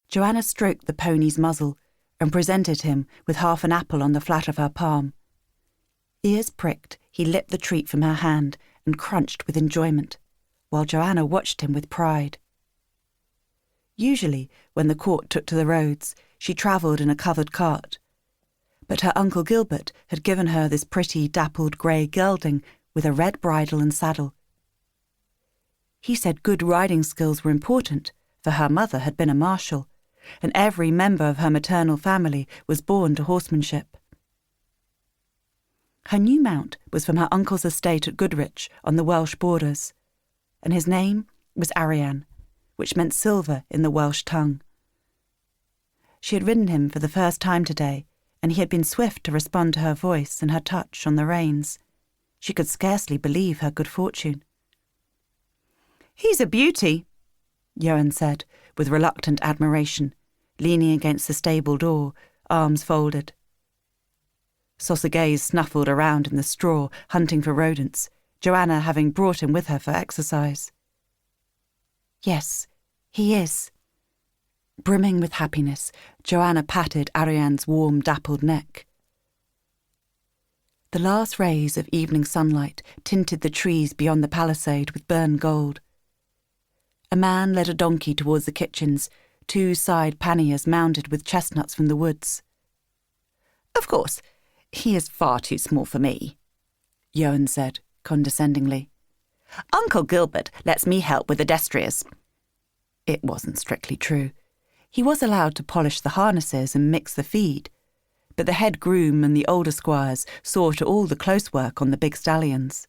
Joanna stroked the pony's muzzle and presented him with half an apple on the flat of her palm. Ears pricked, he lipped the treat from her hand and crunched with enjoyment, while Joanna watched him with pride. Usually, when the court took to the roads, she travelled in a covered cart, but her Uncle Gilbert had given her this pretty dappled grey gelding with a red bridle and saddle. He said good riding skills were important, for her mother had been a marshal, and every member of her maternal family was born to horsemanship. Her new mount was from her uncle's estate at Goodrich on the Welsh borders, and his name was Arian, which meant silver in the Welsh tongue. She had ridden him for the first time today, and he had been swift to respond to her voice and her touch on the reins. She could scarcely believe her good fortune. "He's a beauty," Johan said, with reluctant admiration, leaning against the stable door, arms folded. Sausages snuffled around in the straw, hunting for rodents, Joanna having brought him with her for exercise. "Yes, he is." Brimming with happiness, Joanna patted Arian's warm, dappled neck. The last rays of evening sunlight tinted the trees beyond the palisade with burned gold. A man led a donkey towards the kitchens, 2 side panniers mounted with chestnuts from the woods. "Of course, he is far too small for me," Johan said, condescendingly. "Uncle Gilbert lets me help with the destriers." It wasn't strictly true. He was allowed to polish the harnesses and mix the feed, but the head groom and the older squires saw to all the close work on the big stallions.